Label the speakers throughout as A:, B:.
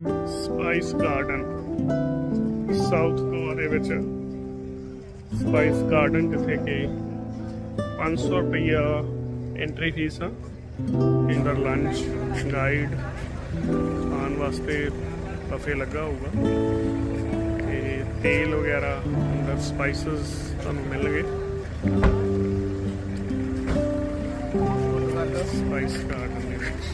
A: Spice garden south Goa ਦੇ ਵਿੱਚ spice garden जिथे कि 500 रुपया एंट्री फीस आ अंदर लंच गाइड खाने वास्ते बफे लगा होगा ते तेल वगैरह अंदर स्पाइसिस तुहानूं मिल गए। स्पाइस गार्डन ਦੇ ਵਿੱਚ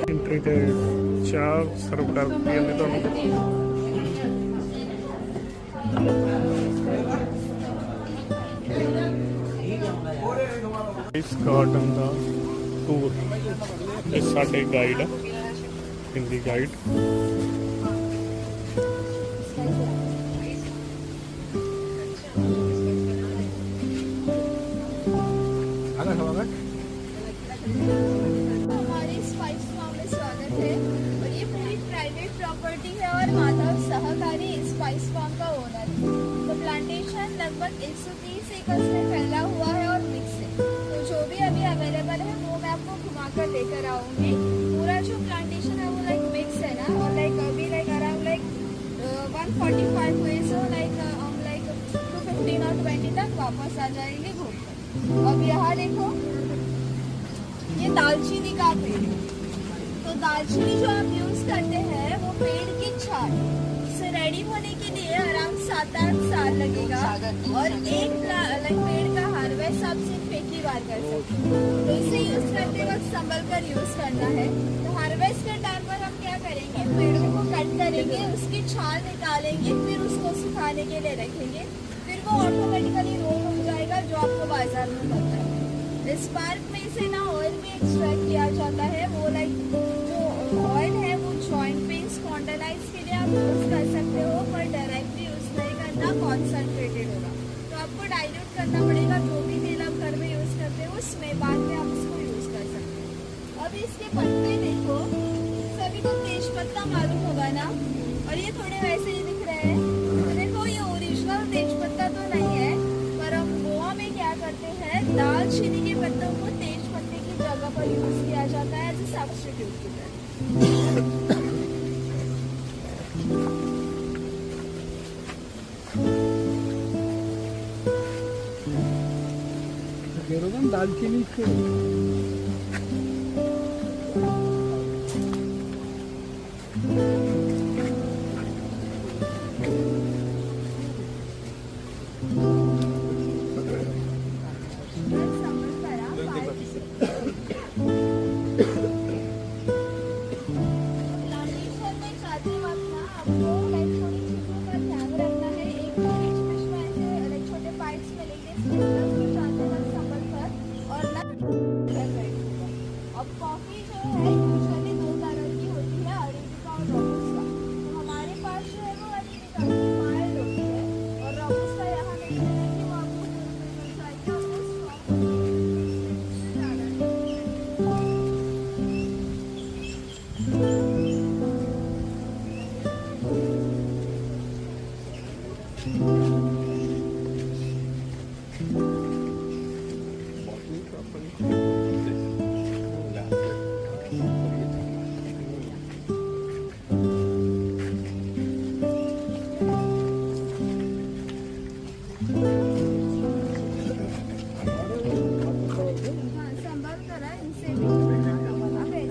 A: एंट्री ते चाह सर्व कर दी है तुहानूं। इस गार्डन का टूर ये साडे गाइड हिंदी गाइड
B: प्रॉपर्टी है और माधव सहकारी स्पाइस फार्म का ओनर है। तो प्लांटेशन लगभग 130 एकड़ में फैला हुआ है और मिक्स है। तो जो भी अभी अवेलेबल है वो मैं आपको घुमाकर लेकर आऊंगी। पूरा जो प्लांटेशन है वो लाइक मिक्स है ना, और लाइक अभी लाइक अराउंड लाइक 145 हुए, सो लाइक हम लाइक 215 और 20 तक वापस आ जाएंगे घूमकर। अब यहाँ देखो ये दालचीनी का पेड़ है। तो दालचीनी जो आप यूज करते हैं वो पेड़ की छाल से रेडी होने के लिए अराउंड 7-8 साल लगेगा, और एक पेड़ का हार्वेस्ट आप सिर्फ एक ही बार कर सकते हैं। तो इसे यूज करते वक्त संभल कर यूज करना है। तो हार्वेस्ट के टाइम पर हम क्या करेंगे, पेड़ों को कट करेंगे, उसकी छाल निकालेंगे, फिर उसको सुखाने के लिए रखेंगे, फिर वो ऑटोमेटिकली रोल हो जाएगा जो आपको बाजार में मिलता है। स्पार्क में से ना ऑयल भी एक्सट्रैक्ट किया जाता है। वो लाइक जो ऑयल है वो जॉइंट पेन स्पॉन्डिलाइटिस के लिए आप यूज कर सकते हो, पर डायरेक्टली यूज नहीं करना, कॉन्सेंट्रेटेड होगा। तो आपको डाइल्यूट करना पड़ेगा। जो भी तेल आप घर में यूज करते हो उसमें बाद में आप इसको यूज कर सकते हो। अब इसके पत्ते देखो, सभी को तेज पत्ता मालूम होगा ना, और ये थोड़े वैसे ही दिख रहे हैं। तो देखो ये ओरिजिनल तेज पत्ता तो नहीं है, पर हम गोवा में क्या करते हैं, दालचीनी के पत्तों को तेज पत्ते की जगह पर यूज किया जाता है एज ए सब्स्टिट्यूट की तरह।
C: दालचीनी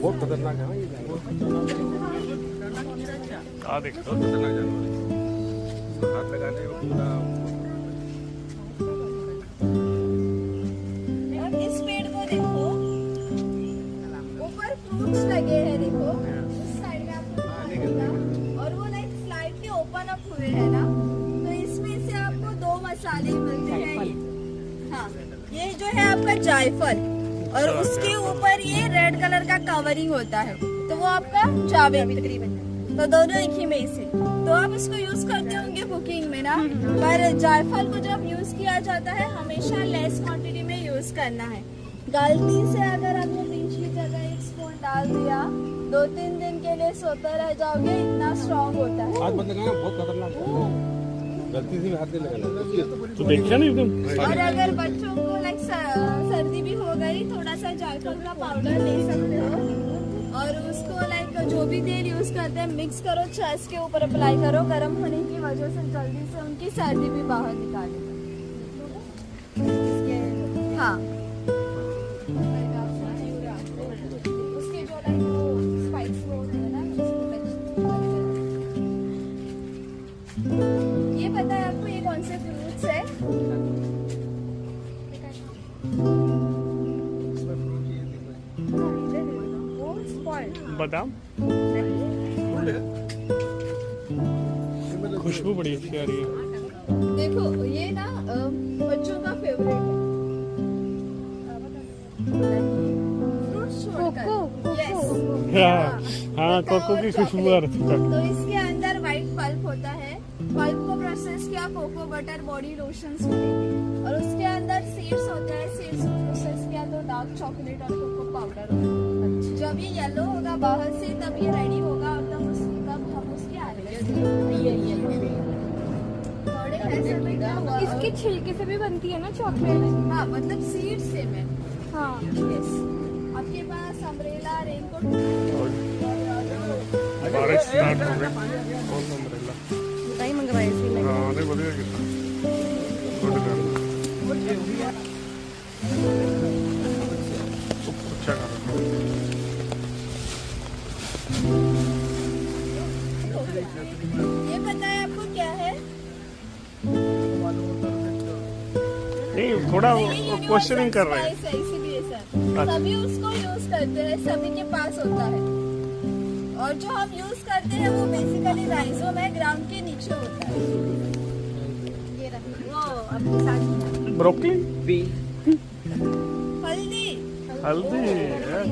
A: बहुत खतरनाक है। आ देखो
C: खतरनाक जानवर है। हाथ लगाने में पूरा
B: और इस पेड़ को देखो, ऊपर फ्रूट्स लगे हैं देखो, उस साइड में आपको दिखाएगा, और वो लाइक स्लाइडली ओपन अप हुए हैं ना, तो इसमें से आपको 2 मसाले मिलते हैं ये। हाँ, ये जो है आपका जायफल, और उसके ऊपर ये रेड कलर का कवरिंग होता है, तो वो आपका जावेद, तो दोनों एक ही में से। तो आप इसको यूज करते होंगे कुकिंग में ना, पर जायफल को जब यूज किया जाता है हमेशा लेस क्वांटिटी में यूज करना है। गलती से अगर आपने बीच की जगह 1 स्पून डाल दिया, 2-3 दिन के लिए सोते रह जाओगे, इतना स्ट्रॉन्ग होता है।
C: हाथ बंद लगाना, बहुत खतरनाक है। गलती से भी हाथ नहीं लगाना।
A: तो देखा नहीं एकदम।
B: और अगर बच्चों को लाइक सर्दी भी हो गई, थोड़ा सा जायफल का पाउडर ले सकते हो, और उसको लाइक जो भी तेल यूज करते हैं मिक्स करो, चेस्ट के ऊपर अप्लाई करो, गर्म होने की वजह से जल्दी से उनकी सर्दी भी बाहर निकालेगा। हाँ, उसके जो लाइक वो स्पाइस वो होते हैं ना, ये पता है आपको ये कौन से फ्रूट्स है?
A: बादाम, खुशबू बड़ी अच्छी आ रही है।
B: देखो ये ना बच्चों का फेवरेट है, फ्रूट्स छोड़कर। यस,
A: हाँ, कोको की खुशबू आ रही है।
B: तो इसके अंदर व्हाइट पल्प होता है, पल्प को प्रोसेस किया कोको बटर बॉडी लोशंस मिलेंगे, और उसके अंदर सीड्स होते हैं, सीड्स को प्रोसेस किया तो डार्क चॉकलेट और कोको पाउडर होता है। जब ये येलो होगा बाहर से तब ये रेडी होगा, और तब हम उसके
D: इसके छिलके से भी बनती है ना चॉकलेट?
B: हाँ, मतलब सीड से मैं।
D: हाँ,
B: यस, आपके पास अम्ब्रेला, रेनकोट,
A: बारिश स्टार्ट हो गई। कौन सा अम्ब्रेला?
D: बताइए मंगवाए थे।
A: हाँ, नहीं बढ़िया कितना गुड कर अच्छा कर।
B: ये पता है आपको क्या है?
A: नहीं, थोड़ा क्वेश्चनिंग कर रहे हैं।
B: स्पाइस है, इसीलिए सर सभी उसको यूज करते हैं, सभी के पास होता है, और जो हम यूज करते हैं वो बेसिकली राइजोम है, ग्राउंड के नीचे होता है। ये रहा वो अपने साथ
A: ब्रोकली,
B: हल्दी,
A: हल्दी है।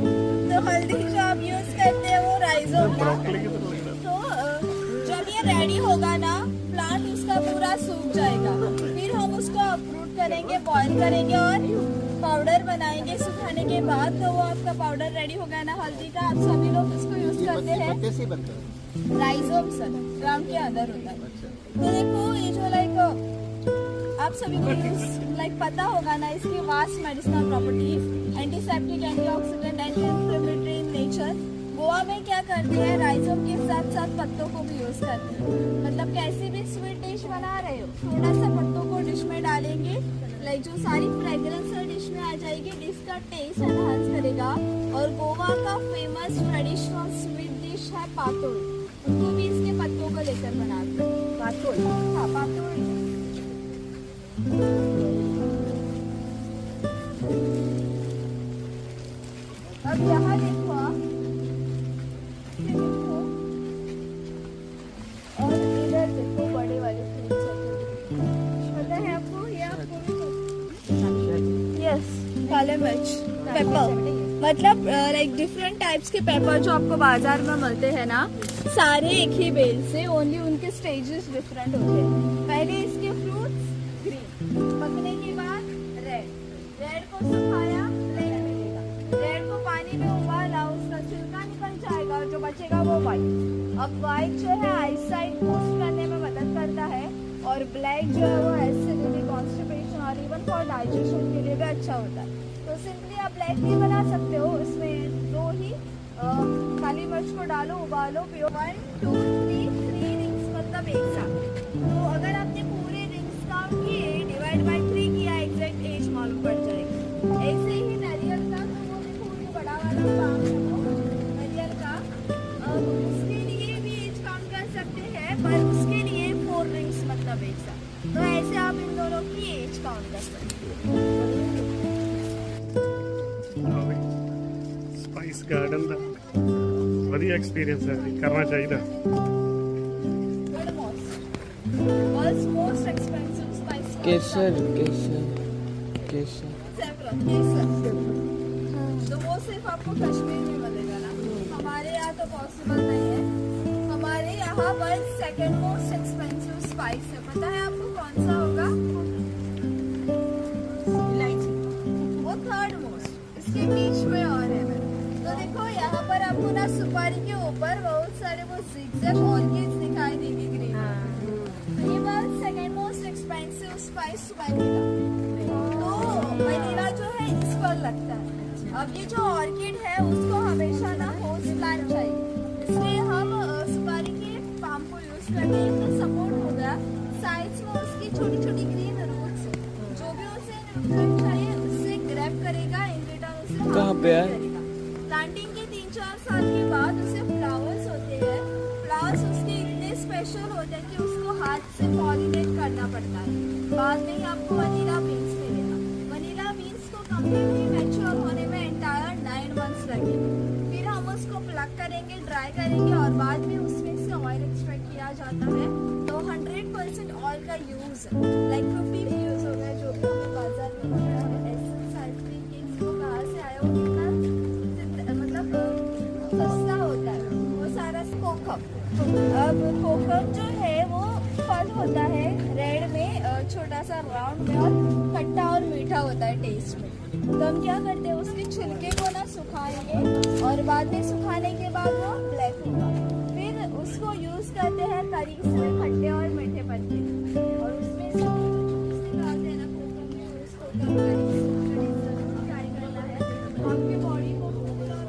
B: तो हल्दी जो आप यूज करते हैं वो राइजोम है।
A: ब्रोकली की तरह लग रहा
B: तो जब ये रेडी होगा ना, प्लांट उसका पूरा सूख जाएगा, फिर हम उसको अप्रूट करेंगे, बॉईल करेंगे और पाउडर बनाएंगे सुखाने के बाद, तो वो आपका पाउडर रेडी होगा ना हल्दी का। आप सभी लोग इसको यूज करते हैं, राइजोम सर ग्राउंड के अंदर होता है। तो देखो ये जो लाइक आप सभी को लाइक पता होगा ना, इसकी vast medicinal properties, antiseptic, antioxidant, anti inflammatory in nature. Goa में क्या करते हैं, राइजोम के साथ साथ पत्तों को भी यूज करते हैं। मतलब कैसी भी स्वीट डिश बना रहे हो, थोड़ा सा पत्तों को डिश में डालेंगे, लाइक जो सारी फ्रेग्रेंस डिश में आ जाएगी, डिश का टेस्ट एनहांस करेगा। और गोवा का फेमस ट्रेडिशनल स्वीट डिश है पातोल, उसको भी इसके पत्तों को लेकर बनाते हैं। पातोल, हाँ पातोल। अब यहाँ देखो आप, और इधर देखो बड़े वाले फ्रूट्स पता है आपको, ये आपको यस, काले मिर्च, पेपर, मतलब लाइक डिफरेंट टाइप्स के पेपर जो आपको बाजार में मिलते हैं ना, सारे एक ही बेल से, ओनली उनके स्टेजेस डिफरेंट होते हैं। पहले इसके फ्रूट्स ग्रीन, पकने के बाद रेड, रेड को सुखाया ब्लैक मिलेगा, रेड को पानी में उबाला, उसका छिलका निकल जाएगा, और जो बचेगा वो व्हाइट। अब व्हाइट जो है आईसाइट बूस्ट करने में मदद करता है, और ब्लैक जो है वो एसिडिटी, कॉन्स्टिपेशन और इवन फॉर डाइजेशन के लिए भी अच्छा होता है। तो सिंपली आप ब्लैक टी बना सकते हो, इसमें 2 ही काली मिर्च को डालो, उबालो, पियो। 1 2 3 रिंग्स मतलब एक साथ। तो अगर आपने पूरे रिंग्स काउंट किए, डिवाइड बाय 3 किया, एग्जैक्ट एज मालूम पड़ जाएगी। ऐसे ही नारियल का, तो वो भी पूरी बड़ा वाला काम है वो नारियल का, उसके लिए भी एज काउंट कर सकते हैं। पर उसके लिए 4 रिंग्स मतलब एक साथ। तो ऐसे आप इन दोनों की एज काउंट कर सकते हो।
A: ਸਪਾਈਸ ਗਾਰਡਨ ਦਾ ਵਧੀਆ ਐਕਸਪੀਰੀਅੰਸ ਹੈ, ਕਰਨਾ ਚਾਹੀਦਾ।
B: World's most expensive spice.
E: केसर केसर केसर
B: Saffron, केसर। तो वो सिर्फ आपको कश्मीर में मिलेगा ना, हमारे यहाँ तो पॉसिबल नहीं है। हमारे यहाँ world second most expensive spice है, पता है आपको कौन सा होगा? इलायची। वो थर्ड मोस्ट, इसके बीच में और है। तो देखो यहाँ पर आपको ना सुपारी के ऊपर बहुत सारे वो zigzag ऑर्किड्स दिखाई देंगे ग्रीन। तो ये world second most expensive spice vanilla. तो वनीला जो है इस पर लगता है। अब ये जो ऑर्किड है उसको हमेशा ना होस्ट प्लांट चाहिए, इसलिए हम सुपारी के पाम को यूज करते हैं। तो सपोर्ट हो गया साइड्स में उसकी छोटी छोटी ग्रीन रूट्स, जो भी उसे न्यूट्रिएंट चाहिए उससे ग्रैब करेगा, इन रिटर्न उसे
E: कहाँ पे है?
B: करेगा। प्लांटिंग के 3-4 साल के बाद उसे फ्लावर्स होते हैं। फ्लावर्स उसके इतने स्पेशल होते हैं कि उसको हाथ से पॉलिनेट करना पड़ता है, बाद में ही आपको वनीला बीन्स मिलेगा। वनीला बीन्स को कम्प्लीटली मैच्योर होने में एंटायर 9 मंथ्स लगेंगे। फिर हम उसको प्लग करेंगे, ड्राई करेंगे और बाद में उसमें से ऑयल एक्सट्रैक्ट किया जाता है। तो 100% ऑयल का यूज लाइक 50 यूज हो गया जो भी हमें बाजार में मिल रहा है। एसेंस आइसक्रीम केक्स वो कहाँ से आया, वो कितना मतलब सस्ता होता है वो सारा कोकम। अब कोकम जो है वो फल होता है रेड में, छोटा सा राउंड में, और खट्टा और मीठा होता है टेस्ट में। तो हम क्या करते हैं उसके छिलके को ना सुखाएंगे और बाद में सुखाने के बाद वो ब्लैक होगा। फिर उसको यूज करते हैं करी से खट्टे और मीठे पत्ते, और उसमें से जूस निकालते हैं ना कोकम में, और उसको करी से फ्राई करना है। आपकी बॉडी को फूल और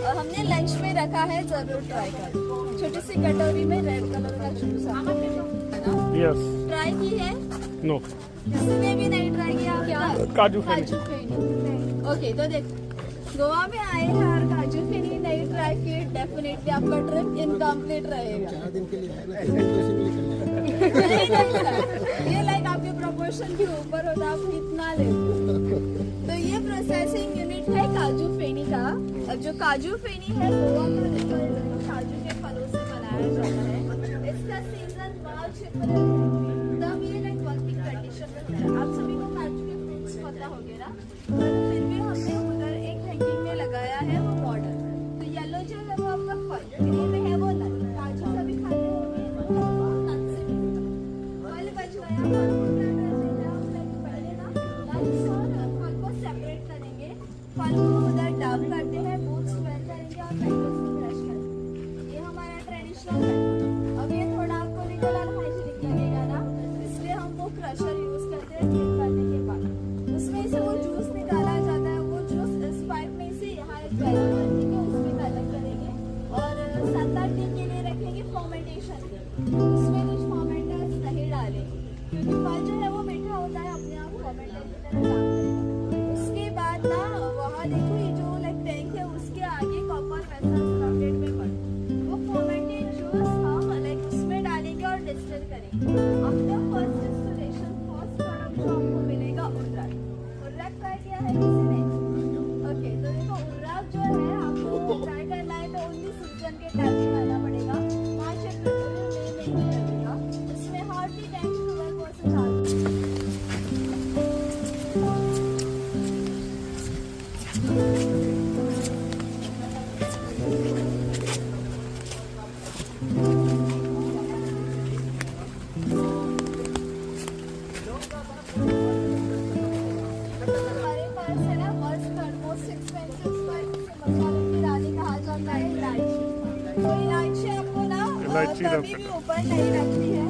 B: और हमने लंच में रखा है, जरूर ट्राई करें। छोटी सी कटोरी में रेड कलर का जूस आता है,
A: यस
B: ट्राई की है?
A: नो
B: किसी ने भी नहीं ट्राई किया क्या?
A: काजू
B: काजू फेनी। ओके, तो देखो गोवा में आए हैं और काजू फेनी नहीं ट्राई की, डेफिनेटली आपका ट्रिप इनकम्प्लीट रहेगा।
C: 4 दिन के लिए है ना, वैसे भी निकल जाएगा।
B: नहीं, ये लाइक आपके प्रोपोर्शन के ऊपर होता है, आप इतना लेते। तो ये प्रोसेसिंग यूनिट है काजू फेनी का। अब जो काजू फेनी है गोवा में काजू के फलों से बनाया जाता है। इसका सीजन मार्च अप्रैल, तब ये लाइक वर्किंग कंडीशन में है। आप सभी को काजू के फ्रूट्स पता होंगे ना, पर फिर भी हमने उधर एक हैंगिंग में लगाया है वो मॉडल। तो येलो जो है वो आपका फल, ग्रीन में है वो नट। काजू सभी खाते होंगे, वो नट से फल बच गया। फल को क्या करते हैं हम, लाइक पहले ना नट्स और फल को सेपरेट करेंगे, फल को उधर डाउन करते हैं, बूथ स्वेल करेंगे और मैंगो से क्रश करेंगे। ये हमारा ट्रेडिशनल है। अब ये थोड़ा आपको निकल हाइजीनिक लगेगा ना, इसलिए हम वो क्रशर यूज करते हैं। क्लीन करने के बाद उसमें से वो जूस निकाला जाता है। वो जूस इस पाइप में से यहाँ एक बैरल रखेंगे, उसमें कलेक्ट करेंगे और 7-8 दिन के लिए रखेंगे फर्मेंटेशन के। उसमें कुछ फर्मेंटर्स नहीं डालेंगे क्योंकि फल जो है वो मीठा होता है, अपने आप फर्मेंटर की तरह काम करेगा। उसके बाद ना वहाँ देखो ये जो लाइक टैंक है उसके आगे कॉपर वेसल सराउंडेड में पड़, वो फर्मेंटेड जूस हम लाइक उसमें डालेंगे और डिस्टिल करेंगे। After first distillation first product जो आपको मिलेगा उर्राक। उर्राक ट्राई किया है किसी ने? ओके, तो देखो उर्राक जो है आपको ट्राई करना है तो ओनली सीजन के टाइम में खाना पड़ेगा। 5 अप्रैल में नहीं लगेगा। इसमें हार्डली 10 to 12% डालते हैं। हमारे पास है ना मोस्ट एक्सपेंसिव मसालों की रानी कहा जाता है इलायची। तो इलायची आपको ना
A: इलायची
B: कभी भी ऊपर नहीं रखनी है,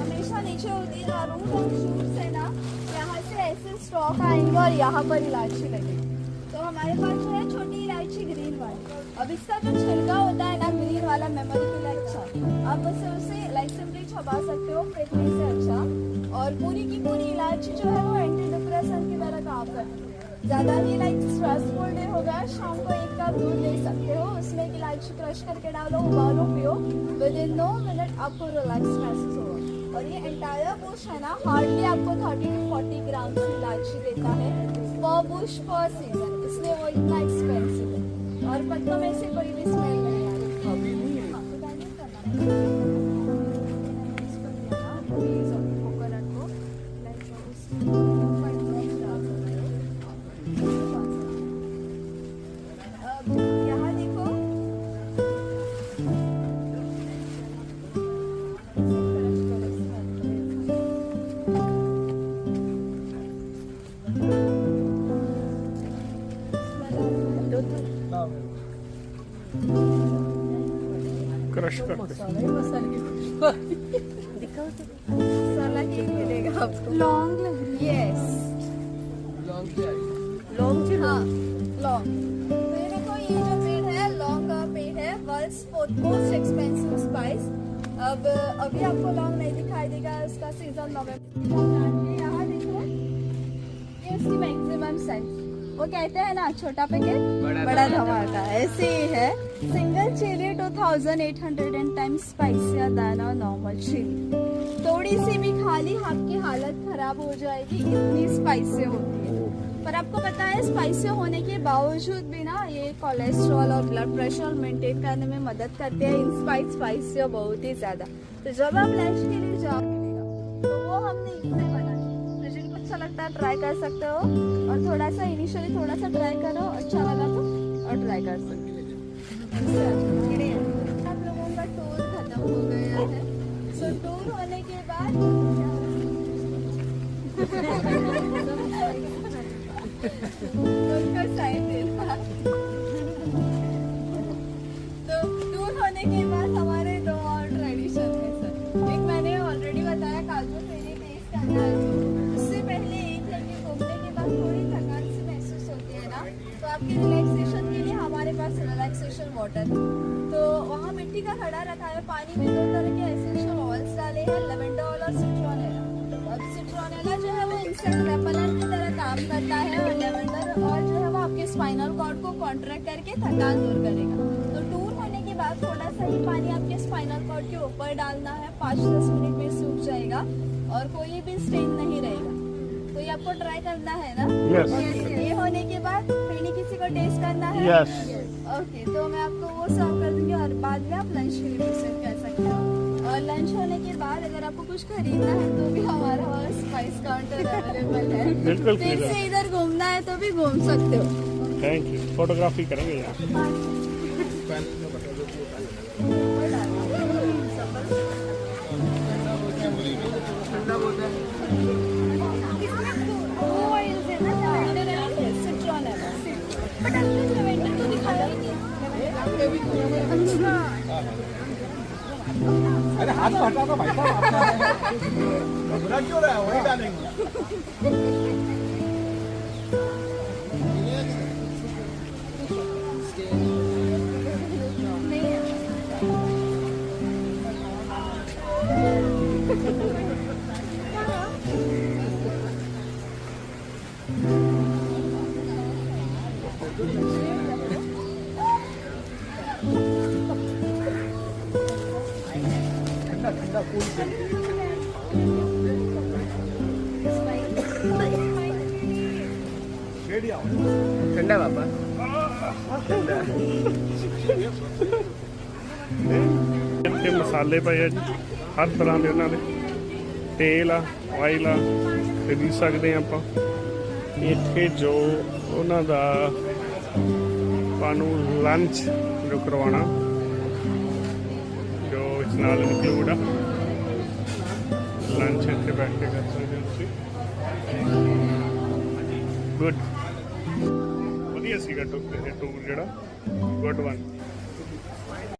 B: हमेशा नीचे होती है। रूट और शूट से ना यहाँ से ऐसे स्टॉक आएंगे और यहाँ पर इलायची लगेगी। तो हमारे पास जो है छोटी इलायची ग्रीन वाली। अब इसका जो छिलका होता है ना ग्रीन वाला, मेमोरी के लिए अच्छा, आप बस उसे लाइक सिंपली छपा सकते हो, फेंकने से अच्छा। और पूरी की पूरी इलायची जो है वो एंटी डिप्रेसेंट की तरह काम करती है। ज्यादा ही लाइक स्ट्रेसफुल डे हो गया, शाम को एक कप दूध ले सकते हो, उसमें एक इलायची क्रश करके डालो, उबालो, पियो, विद इन 9 मिनट आपको रिलैक्स महसूस होगा। और ये एंटायर बुश है ना, हार्डली आपको 30 to 40 ग्राम की इलायची देता है पर बुश पर सीजन, इसलिए वो इतना एक्सपेंसिव है। और पत्तों में से कोई भी स्मेल नहीं आ रही। हाँ, बताइए करना है। इसको लिया ना, प्लीज कोकोनट को लाइक उसमें यहाँ देखो,
A: क्रश करके
B: मसाला केक मिलेगा आपको।
D: लॉन्ग लग रही है।
B: यस,
D: लॉन्ग
B: हाँ लॉन्ग। तो ये देखो, ये जो पेड़ है लॉन्ग का पेड़ है, वर्ल्ड्स मोस्ट एक्सपेंसिव स्पाइस। अब अभी आपको लॉन्ग नहीं दिखाई देगा, इसका सीजन नवंबर। यहाँ देखो, ये उसकी मैक्सिमम साइज, वो कहते हैं ना छोटा पैकेट बड़ा धमाका, ऐसे ही है। Single chilli 2800 times spicy than a normal chilli. थोड़ी सी भी खाली आपकी हालत खराब हो जाएगी, इतनी स्पाइसी होती है। पर आपको पता है स्पाइसी होने के बावजूद भी ना ये कोलेस्ट्रॉल और ब्लड प्रेशर मेंटेन करने में मदद करते हैं। इन स्पाइसी बहुत ही ज्यादा। तो जब आप लंच के लिए जाओ तो वो हमने इससे बनाया, तो जिनको अच्छा लगता है ट्राई कर सकते हो। और थोड़ा सा इनिशियली थोड़ा सा ट्राई करो, अच्छा लगा तो और ट्राई कर सकते हो। आप लोगों का टूर खत्म हो गया है, सो टूर होने के बाद उनका साइन देना। तो टूर होने के बाद हमारे 2 और ट्रेडिशन है सर। एक मैंने ऑलरेडी बताया, काजू फेरी टेस्ट करना है। उससे पहले एक है कि घूमने के बाद थोड़ी थकान सी महसूस होती है ना, तो आपके रिलैक्सेशन के लिए हमारे पास रिलैक्सेशन वाटर, तो वहाँ मिट्टी का घड़ा रखा है, पानी में 2 तरह के एसेंशियल ऑयल्स डाले हैं, लेवेंडर और सिट्रोनेला। अब सिट्रोनेला जो है वो इंसेक्ट रेपेलेंट की तरह काम करता है, और लेवेंडर और जो है वो आपके स्पाइनल कॉर्ड को कॉन्ट्रैक्ट करके थकान दूर करेगा। तो टूर होने के बाद थोड़ा सा ही पानी आपके स्पाइनल कॉर्ड के ऊपर डालना है, 5-10 मिनट में सूख जाएगा और कोई भी स्ट्रेन नहीं रहेगा। तो ये आपको ट्राई करना है ना?
A: Yes.
B: ये होने के बाद पीने किसी को टेस्ट करना है?
A: Yes.
B: ओके, तो मैं आपको वो सर्व कर दूंगी और बाद में आप लंच के लिए प्रोसीड कर सकते हो। और लंच होने के बाद अगर आपको कुछ खरीदना है तो भी हमारा वहाँ स्पाइस काउंटर अवेलेबल है।
A: बिल्कुल
B: फिर
A: clear है।
B: से इधर घूमना है तो भी घूम सकते हो।
A: थैंक यू, फोटोग्राफी करेंगे यार।
B: वो ऑयल्स है ना, लेवेंडर एंड सिट्रोनेला। बट आपने लेवेंडर तो दिखाया ही नहीं। अच्छा,
C: अरे हाथ तो हटा दो भाई साहब, बुरा क्यों रहा है, वही डालेंगे। ठंडा ठंडा कूल
E: ठंडा पापा
A: ਤੇ ਮਸਾਲੇ ਪਏ ਆ ਜੀ ਹਰ ਤਰ੍ਹਾਂ ਦੇ ਉਹਨਾਂ ਦੇ, ਤੇਲ ਆ, ਆਇਲ ਆ, ਖਰੀਦ ਸਕਦੇ ਆ ਆਪਾਂ ਇੱਥੇ। ਜੋ ਉਹਨਾਂ ਦਾ ਸਾਨੂੰ ਲੰਚ ਜੋ ਕਰਵਾਉਣਾ, ਜੋ ਇਸ ਨਾਲ ਇਨਕਲੂਡ ਆ, ਲੰਚ ਇੱਥੇ ਬੈਠ ਕੇ ਕਰ ਸਕਦੇ ਹੋ ਤੁਸੀਂ। ਗੁੱਡ, ਵਧੀਆ ਸੀਗਾ ਟੂਰ ਜਿਹੜਾ, ਗੁੱਡ ਵਨ।